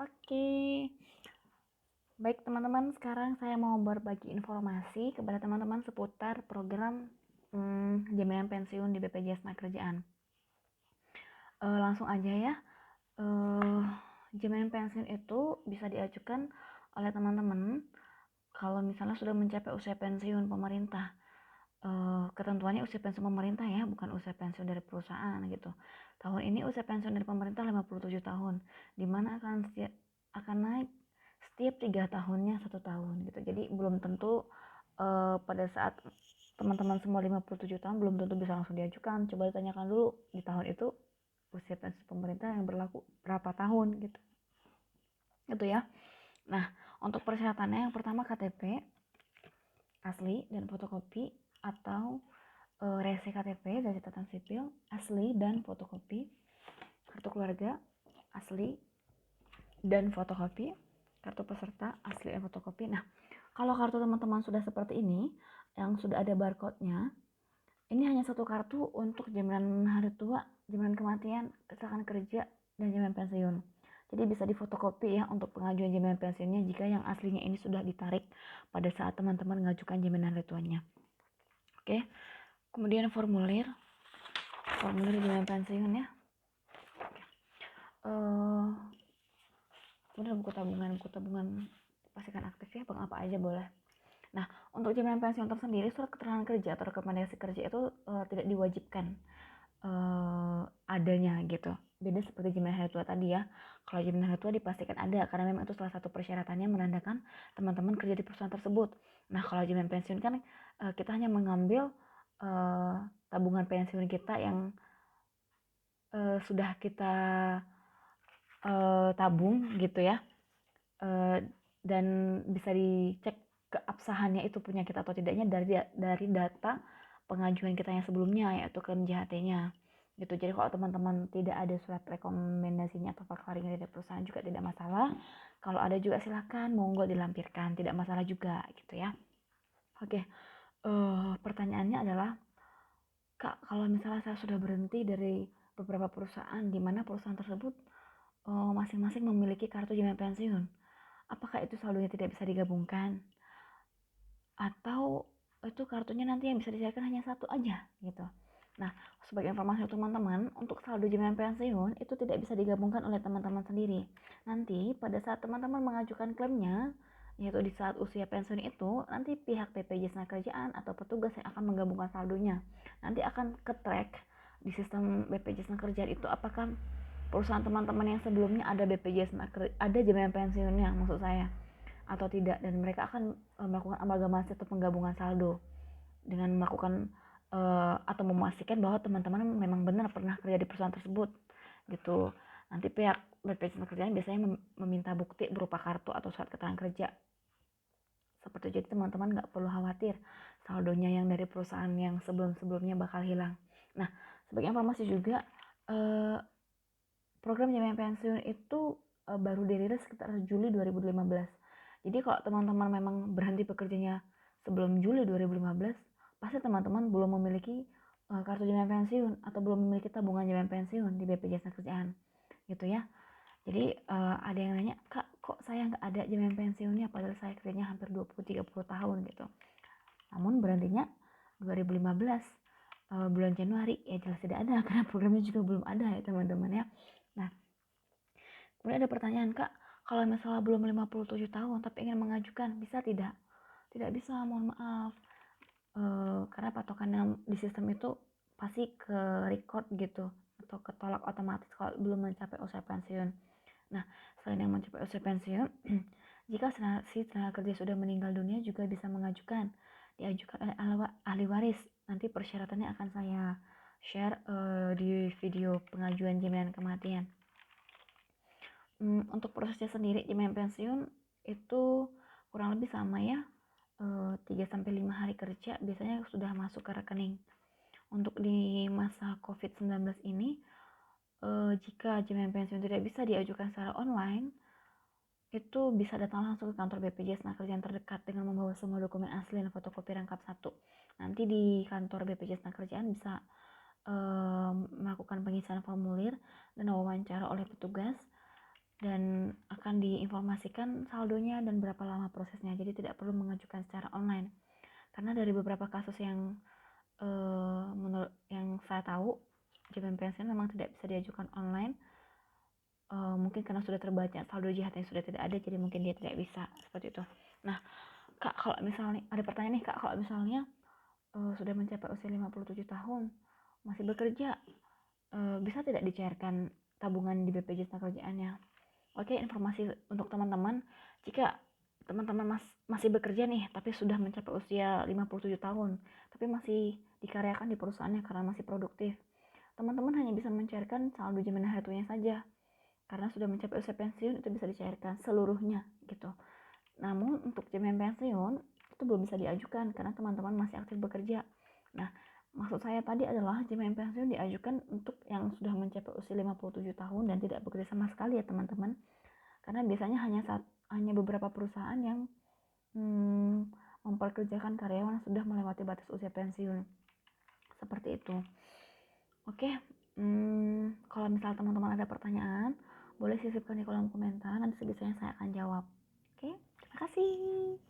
Oke, baik teman-teman, sekarang saya mau berbagi informasi kepada teman-teman seputar program jaminan pensiun di BPJS Tenagakerjaan. Langsung aja ya, jaminan pensiun itu bisa diajukan oleh teman-teman kalau misalnya sudah mencapai usia pensiun pemerintah. Ketentuannya usia pensiun pemerintah ya, bukan usia pensiun dari perusahaan gitu. Tahun ini usia pensiun dari pemerintah 57 tahun, dimana akan naik setiap 3 tahunnya 1 tahun gitu. Jadi belum tentu pada saat teman-teman semua 57 tahun belum tentu bisa langsung diajukan. Coba ditanyakan dulu di tahun itu usia pensiun pemerintah yang berlaku berapa tahun gitu. Itu ya. Nah, untuk persyaratannya yang pertama KTP asli dan fotokopi atau rese KTP dan catatan sipil asli dan fotokopi, kartu keluarga asli dan fotokopi, kartu peserta asli dan fotokopi. Nah, kalau kartu teman-teman sudah seperti ini, yang sudah ada barcode-nya, ini hanya satu kartu untuk jaminan hari tua, jaminan kematian, kecelakaan kerja, dan jaminan pensiun. Jadi bisa difotokopi ya untuk pengajuan jaminan pensiunnya jika yang aslinya ini sudah ditarik pada saat teman-teman mengajukan jaminan hari tuanya. Oke, kemudian formulir jaminan pensiun ya. Kemudian buku tabungan pastikan aktif ya, bank apa aja boleh. Nah, untuk jaminan pensiun tersendiri, surat keterangan kerja atau rekomendasi kerja itu tidak diwajibkan adanya gitu. Beda seperti jaminan hari tua tadi ya. Kalau jaminan hari tua dipastikan ada karena memang itu salah satu persyaratannya menandakan teman-teman kerja di perusahaan tersebut. Nah, kalau jaminan pensiun kan kita hanya mengambil tabungan pensiun kita yang sudah kita tabung gitu ya, dan bisa dicek keabsahannya itu punya kita atau tidaknya dari data pengajuan kita yang sebelumnya, yaitu klaim JHT-nya gitu. Jadi kalau teman-teman tidak ada surat rekomendasinya atau fakta dari perusahaan juga tidak masalah. Kalau ada juga silakan monggo dilampirkan, tidak masalah juga gitu ya. Oke, pertanyaannya adalah, Kak, kalau misalnya saya sudah berhenti dari beberapa perusahaan di mana perusahaan tersebut masing-masing memiliki kartu jaminan pensiun, apakah itu saldonya tidak bisa digabungkan? Atau itu kartunya nanti yang bisa dicairkan hanya satu aja gitu. Nah, sebagai informasi teman-teman, untuk saldo jaminan pensiun itu tidak bisa digabungkan oleh teman-teman sendiri. Nanti pada saat teman-teman mengajukan klaimnya, yaitu di saat usia pensiun itu, nanti pihak BPJS Tenagakerjaan atau petugas yang akan menggabungkan saldonya nanti akan ke-track di sistem BPJS Tenagakerjaan itu apakah perusahaan teman-teman yang sebelumnya ada BPJS ada jaminan pensiunnya maksud saya atau tidak, dan mereka akan melakukan amalgamasi atau penggabungan saldo dengan melakukan atau memastikan bahwa teman-teman memang benar pernah kerja di perusahaan tersebut gitu. Nanti pihak BPJS Tenagakerjaan biasanya meminta bukti berupa kartu atau surat keterangan kerja seperti itu. Jadi teman-teman nggak perlu khawatir saldonya yang dari perusahaan yang sebelum-sebelumnya bakal hilang. Nah, sebagai informasi juga, program jaminan pensiun itu baru dirilis sekitar Juli 2015. Jadi kalau teman-teman memang berhenti bekerjanya sebelum Juli 2015, pasti teman-teman belum memiliki kartu jaminan pensiun atau belum memiliki tabungan jaminan pensiun di BPJS Tenagarkerjaan gitu ya. Jadi ada yang nanya, Kak, kok saya nggak ada jaminan pensiunnya padahal saya kerjanya hampir 20-30 tahun gitu. Namun berhentinya 2015 bulan Januari, ya jelas tidak ada karena programnya juga belum ada ya teman-teman ya. Nah, kemudian ada pertanyaan, Kak, kalau misalnya belum 57 tahun tapi ingin mengajukan, bisa tidak? Tidak bisa, mohon maaf. Karena patokannya di sistem itu pasti ke record gitu atau ketolak otomatis kalau belum mencapai usia pensiun. Nah, selain yang mencapai usia pensiun, jika si tenaga kerja sudah meninggal dunia juga bisa diajukan oleh ahli waris. Nanti persyaratannya akan saya share di video pengajuan jaminan kematian. Untuk prosesnya sendiri jaminan pensiun itu kurang lebih sama ya, 3-5 hari kerja biasanya sudah masuk ke rekening. Untuk di masa COVID-19 ini, jika jaminan pensiun tidak bisa diajukan secara online, itu bisa datang langsung ke kantor BPJS Tenagakerjaan terdekat dengan membawa semua dokumen asli dan fotokopi lengkap satu. Nanti di kantor BPJS Tenagakerjaan bisa melakukan pengisian formulir dan wawancara oleh petugas dan akan diinformasikan saldonya dan berapa lama prosesnya. Jadi tidak perlu mengajukan secara online. Karena dari beberapa kasus yang menurut yang saya tahu, jaminan pensiun memang tidak bisa diajukan online. Mungkin karena sudah terbaca saldo jahatnya sudah tidak ada, jadi mungkin dia tidak bisa seperti itu. Nah, Kak, kalau misalnya ada pertanyaan nih Kak, kalau misalnya sudah mencapai usia 57 tahun masih bekerja, bisa tidak dicairkan tabungan di BPJS Ketenagakerjaannya? Oke, informasi untuk teman-teman, jika teman-teman masih bekerja nih tapi sudah mencapai usia 57 tahun tapi masih dikaryakan di perusahaannya karena masih produktif, teman-teman hanya bisa mencairkan saldo jaminan hari tuanya saja. Karena sudah mencapai usia pensiun itu bisa dicairkan seluruhnya gitu. Namun untuk jaminan pensiun itu belum bisa diajukan karena teman-teman masih aktif bekerja. Nah, maksud saya tadi adalah jaminan pensiun diajukan untuk yang sudah mencapai usia 57 tahun dan tidak bekerja sama sekali ya teman-teman. Karena biasanya hanya beberapa perusahaan yang memperkerjakan karyawan yang sudah melewati batas usia pensiun. Seperti itu. Oke, kalau misal teman-teman ada pertanyaan, boleh sisipkan di kolom komentar, nanti sebisanya saya akan jawab. Oke, terima kasih.